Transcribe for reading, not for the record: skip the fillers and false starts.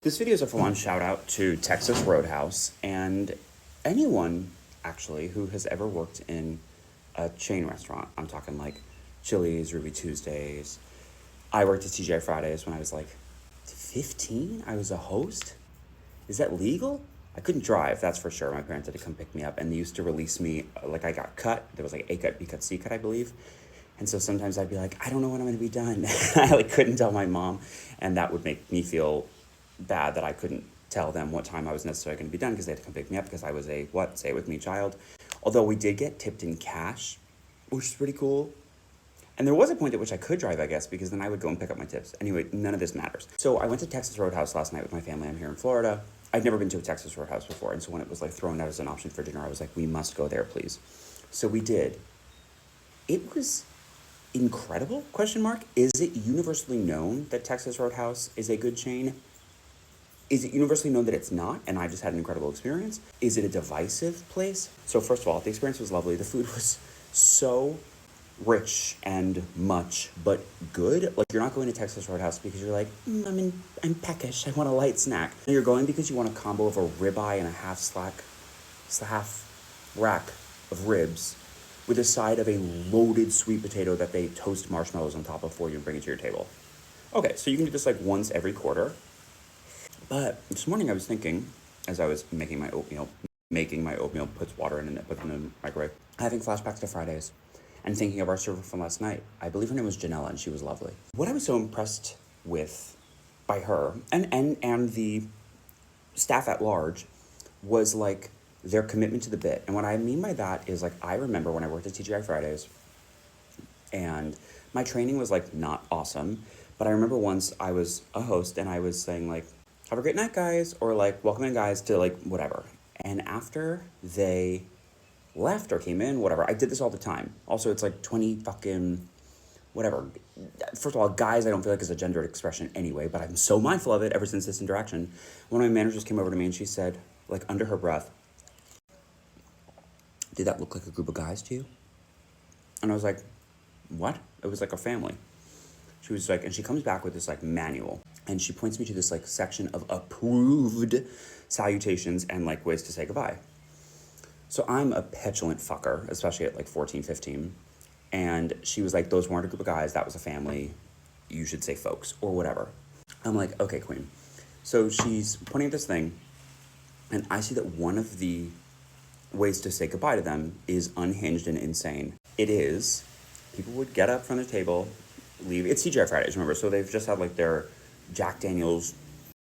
This video is a full-on shout-out to Texas Roadhouse and anyone, actually, who has ever worked in a chain restaurant. I'm talking like Chili's, Ruby Tuesdays. I worked at TGI Fridays when I was like 15. I was a host. Is that legal? I couldn't drive, that's for sure. My parents had to come pick me up, and they used to release me, like I got cut. There was like A cut, B cut, C cut, I believe. And so sometimes I'd be like, I don't know when I'm gonna be done. I like couldn't tell my mom, and that would make me feel bad that I couldn't tell them what time I was necessarily going to be done because they had to come pick me up because I was a, say it with me, child. Although we did get tipped in cash, which is pretty cool. And there was a point at which I could drive, I guess, because then I would go and pick up my tips. Anyway, none of this matters. So I went to Texas Roadhouse last night with my family. I'm here in Florida. I'd never been to a Texas Roadhouse before, and so when it was like thrown out as an option for dinner, I was like, we must go there, please. So we did. It was incredible, question mark. Is it universally known that Texas Roadhouse is a good chain? Is it universally known that it's not, and I just had an incredible experience? Is it a divisive place? So first of all, the experience was lovely. The food was so rich and much, but good. Like, you're not going to Texas Roadhouse because you're like, I'm peckish, I want a light snack. You're going because you want a combo of a ribeye and a half rack of ribs with a side of a loaded sweet potato that they toast marshmallows on top of for you and bring it to your table. Okay, so you can do this like once every quarter. But this morning I was thinking, as I was making my oatmeal, puts water in it, puts it in the microwave, having flashbacks to Fridays, and thinking of our server from last night. I believe her name was Janella, and she was lovely. What I was so impressed with by her, and the staff at large, was like their commitment to the bit. And what I mean by that is, like, I remember when I worked at TGI Fridays, and my training was like not awesome, but I remember once I was a host and I was saying like, have a great night, guys, or like, welcome in, guys, to like whatever. And after they left or came in, whatever, I did this all the time. Also, it's like 20 fucking whatever. First of all, guys, I don't feel like is a gendered expression anyway, but I'm so mindful of it ever since this interaction. One of my managers came over to me and she said, like under her breath, did that look like a group of guys to you? And I was like, what? It was like a family. She was like, and she comes back with this like manual, and she points me to this like section of approved salutations and like ways to say goodbye. So I'm a petulant fucker, especially at like 14, 15. And she was like, those weren't a group of guys, that was a family. You should say folks or whatever. I'm like, okay, queen. So she's pointing at this thing, and I see that one of the ways to say goodbye to them is unhinged and insane. It is, people would get up from their table, leave. It's TGI Fridays, remember? So they've just had like their Jack Daniels